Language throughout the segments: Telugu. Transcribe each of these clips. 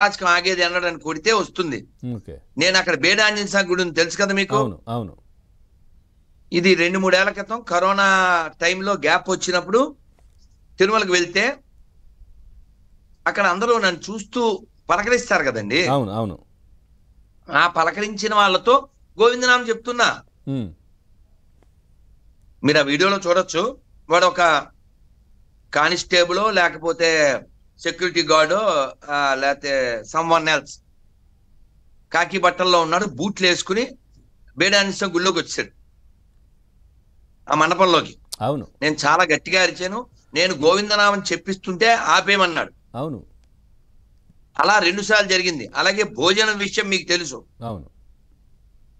రాజకం ఆగేది అన్నాడని కొడితే వస్తుంది. ఓకే. నేను అక్కడ బేడ ఆంజనేయ స్వామి గుడి ఉంది, తెలుసు కదా మీకు. అవును అవును. ఇది 2-3 ఏళ్ల క్రితం కరోనా టైంలో గ్యాప్ వచ్చినప్పుడు తిరుమలకు వెళ్తే అక్కడ అందరూ నన్ను చూస్తూ పలకరిస్తారు కదండి. అవును అవును. ఆ పలకరించిన వాళ్ళతో గోవిందనామం చెప్తున్నా. ఉమ్. మీరు ఆ వీడియోలో చూడొచ్చు. వాడు ఒక కానిస్టేబుల్ లేకపోతే సెక్యూరిటీ గార్డో లేకపోతే సమ్వన్ ఎల్స్ కాకి బట్టల్లో ఉన్నాడు, బూట్లు వేసుకుని బేడానిస్తం గుళ్ళోకి వచ్చాడు ఆ మండపంలోకి. అవును నేను చాలా గట్టిగా అరిచాను. నేను గోవిందనామం చెప్పిస్తుంటే ఆపేయమన్నాడు. అవును అలా 2 సార్లు జరిగింది. అలాగే భోజనం విషయం మీకు తెలుసు. అవును.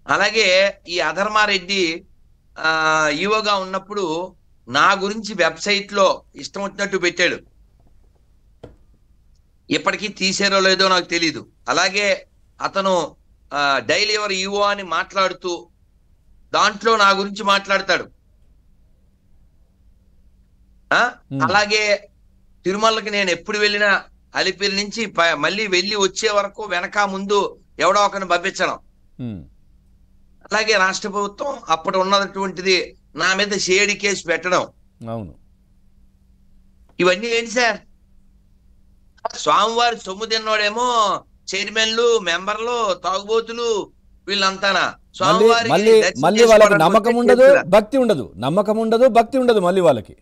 అలాగే ఈ అధర్మారెడ్డి ఈవోగా ఉన్నప్పుడు నా గురించి వెబ్సైట్ లో ఇష్టం వచ్చినట్టు పెట్టాడు. ఇప్పటికీ తీసేరో లేదో నాకు తెలీదు. అలాగే అతను డైలీ ఎవర్ ఈవో అని మాట్లాడుతూ దాంట్లో నా గురించి మాట్లాడతాడు. అలాగే తిరుమలకి నేను ఎప్పుడు వెళ్ళినా అలిపిరి నుంచి మళ్ళీ వెళ్ళి వచ్చే వరకు వెనక ముందు ఎవడో ఒకరిని పంపించడం. అలాగే రాష్ట్ర ప్రభుత్వం అప్పుడు ఉన్నటువంటిది నా మీద సిఐడి కేసు పెట్టడం. అవును. ఇవన్నీ ఏంటి సార్? స్వామివారి సొమ్ము తిన్నోడేమో చైర్మన్లు, మెంబర్లు, తాగుబోతులు వీళ్ళంతానా? మళ్ళీ వాళ్ళకి నమ్మకం ఉండదు, భక్తి ఉండదు. నమ్మకం ఉండదు, భక్తి ఉండదు మళ్ళీ వాళ్ళకి.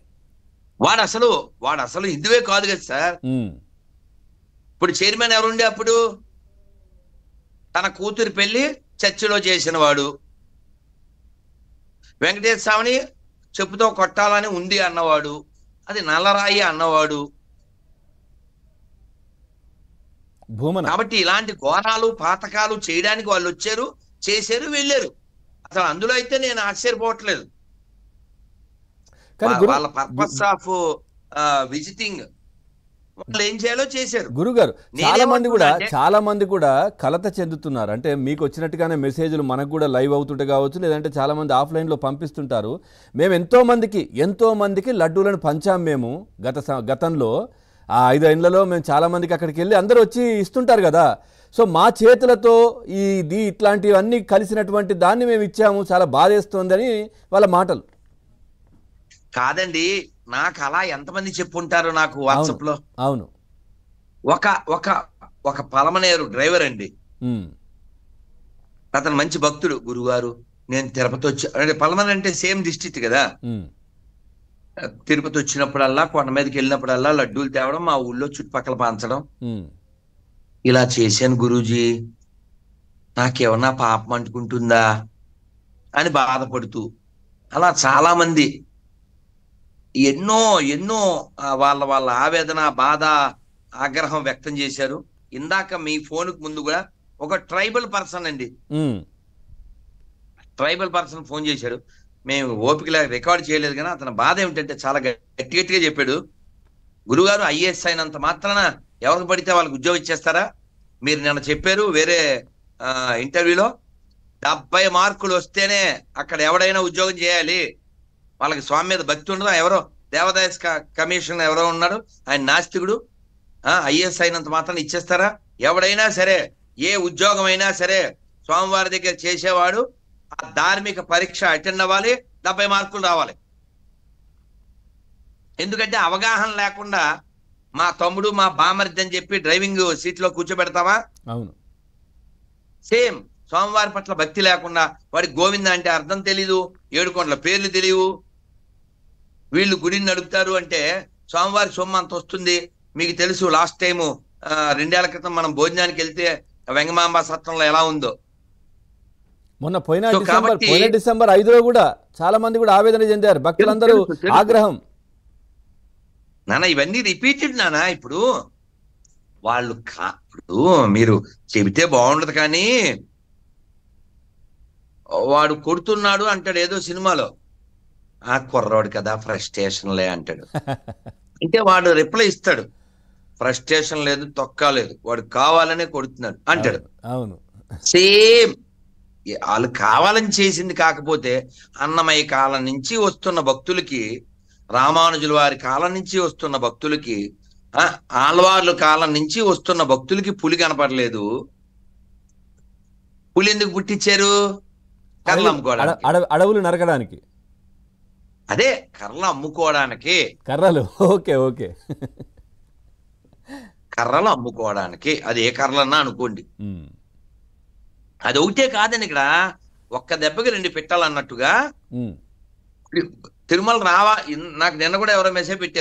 వాడు అసలు హిందువే కాదు కదా సార్. ఇప్పుడు చైర్మన్ ఎవరుండే అప్పుడు? తన కూతురు పెళ్లి చర్చిలో చేసిన వాడు. వెంకటేశ్వర స్వామిని చెప్పుతో కొట్టాలని ఉంది అన్నవాడు. అది నల్లరాయి అన్నవాడు. కాబట్టి ఇలాంటి ఘోరాలు పాతకాలు చేయడానికి వాళ్ళు వచ్చారు, చేశారు, వెళ్ళారు. అసలు అందులో అయితే నేను ఆశ్చర్యపోవట్లేదు. వాళ్ళ పర్పస్ ఆఫ్ విజిటింగ్ వాళ్ళు ఏం చేయాలో చేశారు. గురుగారు, చాలా మంది కూడా కలత చెందుతున్నారు. అంటే మీకు వచ్చినట్టుగానే మెసేజ్లు మనకు కూడా లైవ్ అవుతుంటే కావచ్చు, లేదంటే చాలా మంది ఆఫ్లైన్లో పంపిస్తుంటారు. మేము ఎంతో మందికి లడ్డూలను పంచాం. మేము గతంలో ఆ 5 ఏళ్లలో మేము చాలా మందికి అక్కడికి వెళ్ళి అందరూ వచ్చి ఇస్తుంటారు కదా. సో మా చేతులతో ఇట్లాంటివన్నీ కలిసినటువంటి దాన్ని మేము ఇచ్చాము, చాలా బాధేస్తోందని వాళ్ళ మాటలు. కాదండి, నాకు అలా ఎంతమంది చెప్పుంటారు నాకు వాట్సాప్ లో. అవును. ఒక పలమనేరు డ్రైవర్ అండి, అతను మంచి భక్తుడు. గురుగారు నేను తిరుపతి వచ్చి, అంటే పలమనేరు అంటే సేమ్ డిస్ట్రిక్ట్ కదా. తిరుపతి వచ్చినప్పుడల్లా, కొండ మీదకి వెళ్ళినప్పుడల్లా లడ్డూలు తేవడం, మా ఊళ్ళో చుట్టుపక్కల పంచడం, ఇలా చేశాను గురూజీ, నాకేమన్నా పాపం అంటుకుంటుందా అని బాధపడుతూ అలా చాలా మంది ఎన్నో వాళ్ళ ఆవేదన, బాధ, ఆగ్రహం వ్యక్తం చేశారు. ఇందాక మీ ఫోన్కు ముందు కూడా ఒక ట్రైబల్ పర్సన్ అండి, ట్రైబల్ పర్సన్ ఫోన్ చేశాడు. మేము ఓపికలా రికార్డ్ చేయలేదు, కానీ అతని బాధ ఏమిటంటే చాలా గట్టిగా చెప్పాడు. గురుగారు ఐఏఎస్ అయినంత మాత్రాన ఎవరికి పడితే వాళ్ళకి ఉద్యోగం ఇచ్చేస్తారా? మీరు నిన్న చెప్పారు వేరే ఇంటర్వ్యూలో 70 మార్కులు వస్తేనే అక్కడ ఎవడైనా ఉద్యోగం చేయాలి, వాళ్ళకి స్వామి మీద భక్తి ఉండదు. ఎవరో దేవాదాయ కమిషన్ ఎవరో ఉన్నాడు, ఆయన నాస్తికుడు. ఐఏఎస్ అయినంత మాత్రం ఇచ్చేస్తారా? ఎవడైనా సరే, ఏ ఉద్యోగం అయినా సరే స్వామివారి దగ్గర చేసేవాడు ఆ ధార్మిక పరీక్ష అటెండ్ అవ్వాలి, 70 మార్కులు రావాలి. ఎందుకంటే అవగాహన లేకుండా మా తమ్ముడు, మా బామర్ది అని చెప్పి డ్రైవింగ్ సీట్ లో కూర్చోబెడతావా? అవును. సేమ్ స్వామివారి పట్ల భక్తి లేకుండా వాడికి గోవింద అంటే అర్థం తెలీదు, 7 కొండల పేర్లు తెలియవు. వీళ్ళు గుడిని నడుపుతారు అంటే స్వామివారి సొమ్ము అంత వస్తుంది. మీకు తెలుసు, లాస్ట్ టైము 2 ఏళ్ల క్రితం మనం భోజనానికి వెళ్తే వెంగమాంబ సత్రంలో ఎలా ఉందో. మొన్న పోయిన డిసెంబర్ 5లో కూడా చాలా మంది కూడా ఆవేదన చెందారు, భక్తులందరూ ఆగ్రహం. నాన్న ఇవన్నీ రిపీటెడ్ నాన్న. ఇప్పుడు వాళ్ళు ఇప్పుడు మీరు చెబితే బాగుండదు, కానీ వాడు కొడుతున్నాడు అంటాడు ఏదో సినిమాలో, ఆ కుర్రాడు కదా ఫ్రస్ట్రేషన్లే అంటాడు. అంటే వాడు రిప్లై ఇస్తాడు, ఫ్రస్ట్రేషన్ లేదు, తొక్క లేదు, వాడు కావాలనే కొడుతున్నాడు అంటాడు. అవును. సేమ్ వాళ్ళు కావాలని చేసింది. కాకపోతే అన్నమయ్య కాలం నుంచి వస్తున్న భక్తులకి, రామానుజుల వారి కాలం నుంచి వస్తున్న భక్తులకి ఆళ్వార్ల కాలం నుంచి వస్తున్న భక్తులకి పులి కనపడలేదు. పులి ఎందుకు పుట్టించారు? కర్రలు అమ్ముకోవడానికి. అడవులు నరకడానికి. అదే కర్రలు అమ్ముకోవడానికి. కర్రలు, ఓకే ఓకే. కర్రలు అమ్ముకోవడానికి. అది ఏ కర్రలన్నా అనుకోండి. అది ఒకటే కాదండి, ఇక్కడ ఒక్క దెబ్బకి 2 పిట్టలు అన్నట్టుగా తిరుమల నాకు నిన్న కూడా ఎవరో మెసేజ్ పెట్టారు.